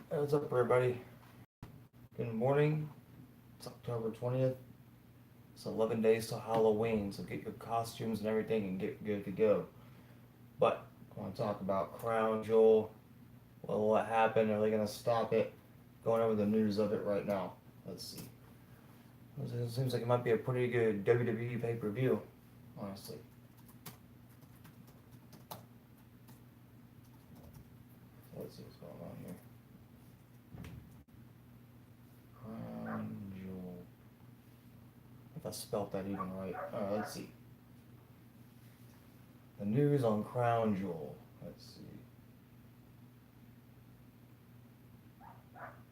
Hey, what's up, everybody? Good morning. It's October 20th. It's 11 days till Halloween, so get your costumes and everything and get good to go. But I want to talk about Crown Jewel. Well, what happened? Are they going to stop it? Going over the news of it right now. Let's see. It seems like it might be a pretty good WWE pay per view, honestly. Let's see what's going on here. Crown Jewel. If I spelt that even right. Alright, let's see. The news on Crown Jewel. Let's see.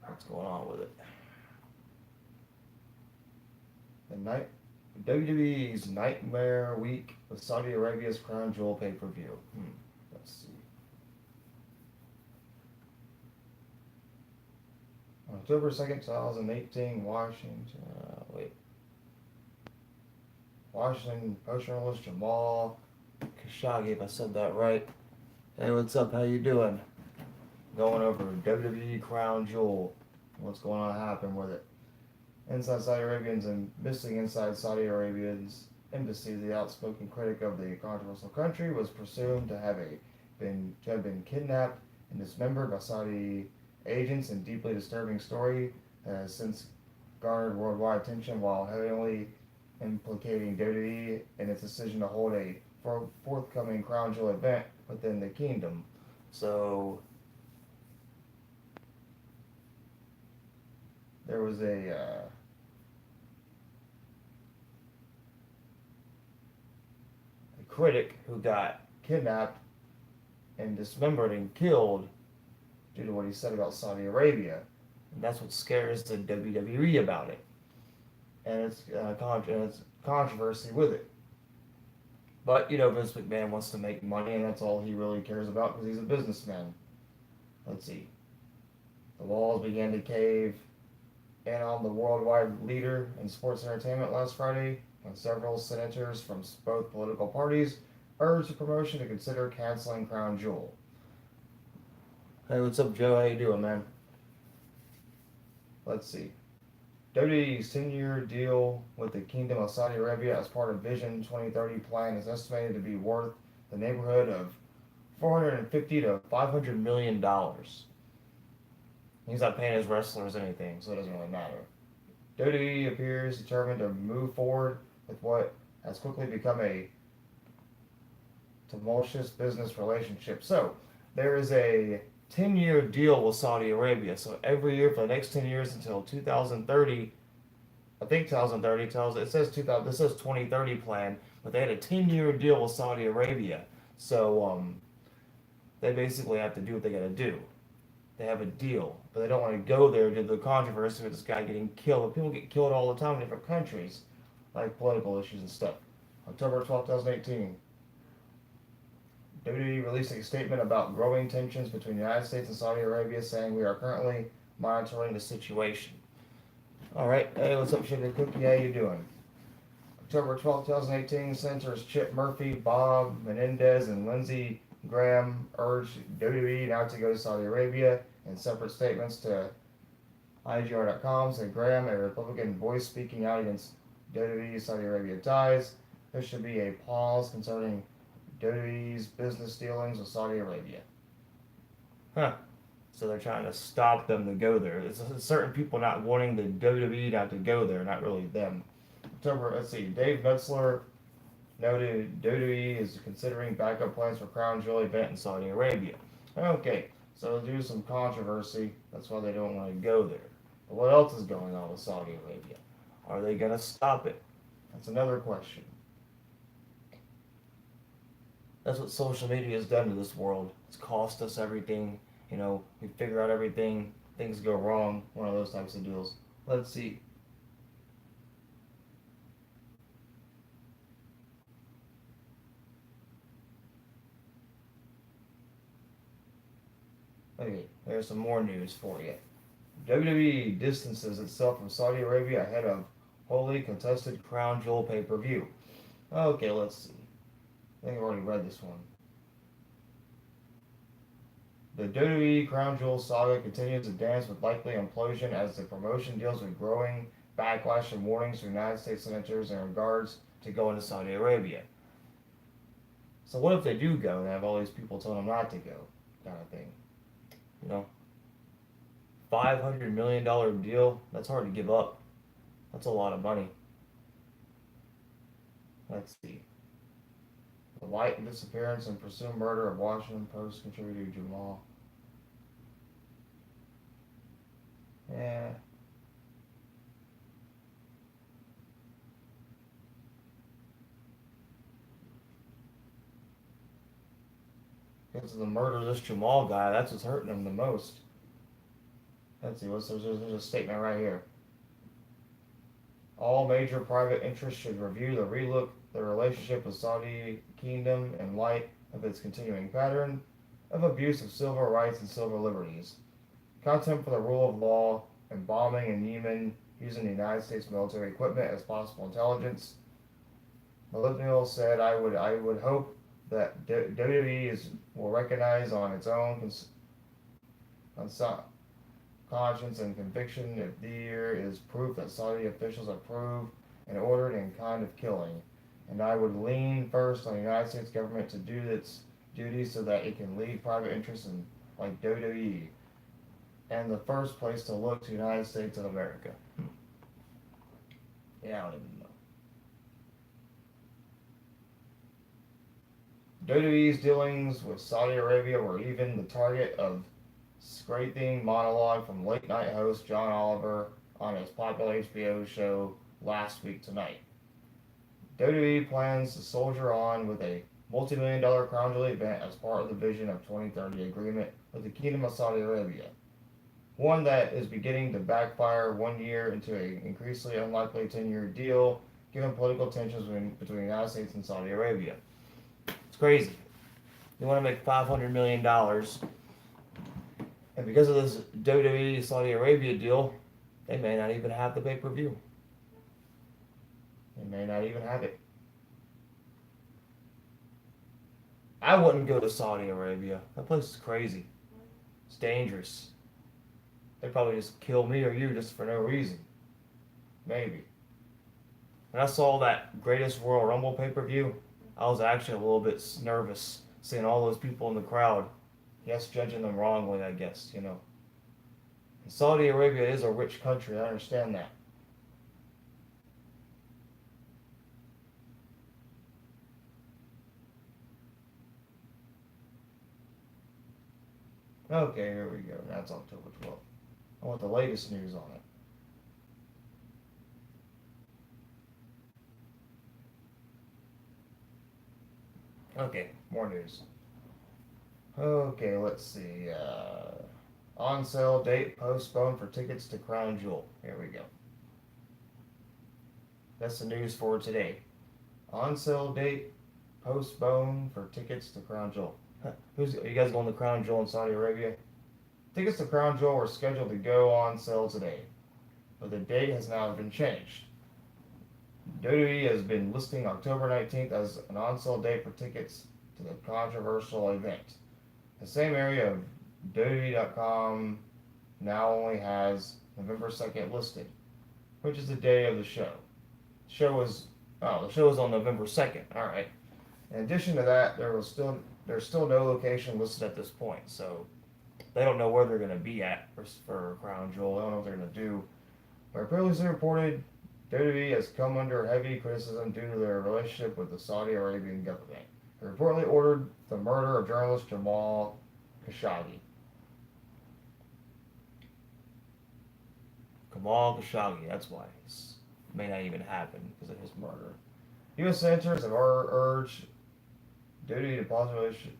What's going on with it? The night WWE's Nightmare Week with Saudi Arabia's Crown Jewel pay per view. Let's see. October 2nd, 2018, Washington. Washington Post journalist Jamal Khashoggi, if I said that right. Hey, what's up? How you doing? Going over WWE Crown Jewel. What's going on happen with it? Inside Saudi Arabians and missing inside Saudi Arabians embassy, the outspoken critic of the controversial country was presumed to have been kidnapped and dismembered by Saudi agents in deeply disturbing story that has since garnered worldwide attention while heavily implicating WWE in its decision to hold a forthcoming Crown Jewel event within the kingdom. So there was a critic who got kidnapped and dismembered and killed due to what he said about Saudi Arabia. And that's what scares the WWE about it. And it's controversy with it. But, Vince McMahon wants to make money, and that's all he really cares about because he's a businessman. Let's see. The walls began to cave in on the worldwide leader in sports entertainment last Friday when several senators from both political parties urged the promotion to consider canceling Crown Jewel. Hey, what's up, Joe? How you doing, man? Let's see. WWE's 10-year deal with the Kingdom of Saudi Arabia as part of Vision 2030 plan is estimated to be worth the neighborhood of $450 to $500 million. He's not paying his wrestlers anything, so it doesn't really matter. WWE appears determined to move forward with what has quickly become a tumultuous business relationship. So, there is a 10-year deal with Saudi Arabia. So, every year for the next 10 years until 2030, I think 2030 tells it says 2000. This says 2030 plan, but they had a 10-year deal with Saudi Arabia. So, they basically have to do what they got to do. They have a deal, but they don't want to go there due to the controversy with this guy getting killed. But people get killed all the time in different countries, like political issues and stuff. October 12, 2018, WWE released a statement about growing tensions between the United States and Saudi Arabia, saying we are currently monitoring the situation. All right, hey, what's up, Sugar Cookie? How you doing? October 12, 2018, Senators Chip Murphy, Bob Menendez, and Lindsey Graham urged WWE not to go to Saudi Arabia. In separate statements to IGR.com, said Graham, a Republican voice speaking out against WWE Saudi Arabia ties, there should be a pause concerning WWE's business dealings with Saudi Arabia. Huh. So they're trying to stop them to go there. It's certain people not wanting the WWE not to go there, not really them. October, let's see, Dave Metzler noted WWE is considering backup plans for Crown Jewel event in Saudi Arabia. Okay, so due to some controversy, that's why they don't want to go there. But what else is going on with Saudi Arabia? Are they going to stop it? That's another question. That's what social media has done to this world. It's cost us everything. We figure out everything. Things go wrong. One of those types of deals. Let's see. Okay, there's some more news for you. WWE distances itself from Saudi Arabia ahead of wholly contested Crown Jewel pay-per-view. Okay, let's see. I think I've already read this one. The WWE Crown Jewel saga continues to dance with likely implosion as the promotion deals with growing backlash and warnings from United States senators in regards to going to Saudi Arabia. So what if they do go and have all these people telling them not to go, kind of thing? You know, $500 million deal. That's hard to give up. That's a lot of money. Let's see. The light disappearance and presumed murder of Washington Post contributor Jamal. Yeah. Because of the murder of this Jamal guy, that's what's hurting him the most. Let's see, there's a statement right here. All major private interests should review the relationship with Saudi Kingdom in light of its continuing pattern of abuse of civil rights and civil liberties, contempt for the rule of law, and bombing in Yemen using the United States military equipment as possible intelligence. Millennial said, "I would hope that WWE will recognize on its own conscience and conviction if there is proof that Saudi officials approved and ordered in kind of killing. And I would lean first on the United States government to do its duty so that it can leave private interests in like WWE. And the first place to look to the United States of America." Yeah, I don't even know. WWE's dealings with Saudi Arabia were even the target of scathing monologue from late night host John Oliver on his popular HBO show Last Week Tonight. WWE plans to soldier on with a multi-million-dollar Crown Jewel event as part of the Vision of 2030 agreement with the Kingdom of Saudi Arabia. One that is beginning to backfire 1 year into an increasingly unlikely 10-year deal, given political tensions between the United States and Saudi Arabia. It's crazy. They want to make $500 million. And because of this WWE Saudi Arabia deal, they may not even have the pay-per-view. They may not even have it. I wouldn't go to Saudi Arabia. That place is crazy. It's dangerous. They'd probably just kill me or you just for no reason. Maybe. When I saw that Greatest Royal Rumble pay-per-view, I was actually a little bit nervous seeing all those people in the crowd. Yes, judging them wrongly, I guess, you know. And Saudi Arabia is a rich country, I understand that. Okay, here we go. That's October 12th. I want the latest news on it. Okay, more news. Okay, let's see. On sale date postponed for tickets to Crown Jewel. Here we go. That's the news for today. On sale date postponed for tickets to Crown Jewel. Are you guys going to Crown Jewel in Saudi Arabia? Tickets to Crown Jewel were scheduled to go on sale today, but the date has now been changed. WWE has been listing October 19th as an on-sale date for tickets to the controversial event. The same area of WWE.com now only has November 2nd listed, which is the day of the show. The show is on November 2nd. All right. In addition to that, there's still no location listed at this point, so they don't know where they're going to be at for Crown Jewel. They don't know what they're going to do. But previously reported, WWE has come under heavy criticism due to their relationship with the Saudi Arabian government. They reportedly ordered the murder of journalist Jamal Khashoggi. Kamal Khashoggi, that's why. It may not even happen because of his murder. U.S. senators have urged WWE to pause relationship.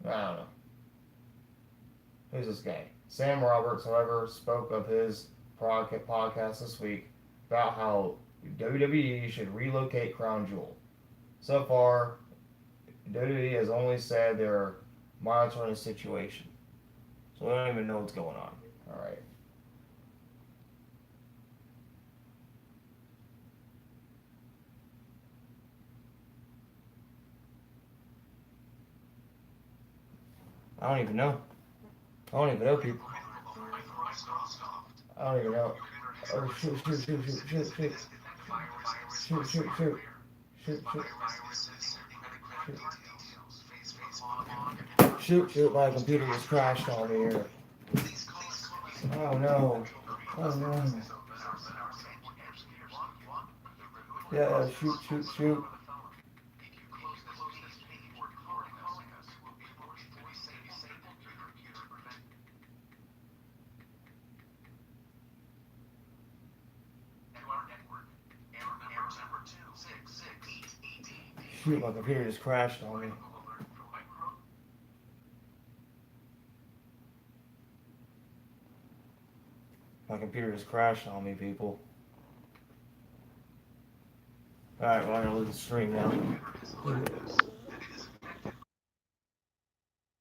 I don't know. Who's this guy? Sam Roberts, however, spoke of his podcast this week about how WWE should relocate Crown Jewel. So far, WWE has only said they're monitoring the situation. So we don't even know what's going on. Alright. I don't even know. I don't even know people. I don't even know. Oh shoot, shoot, shoot, shoot, shoot, shoot. Shoot, shoot, shoot. Shoot, shoot. Shoot, shoot, my computer just crashed on me here. Oh no. Oh no. Yeah, shoot, shoot, shoot. Shoot, my computer just crashed on me. My computer just crashed on me, people. Alright, well, I'm gonna lose the stream now.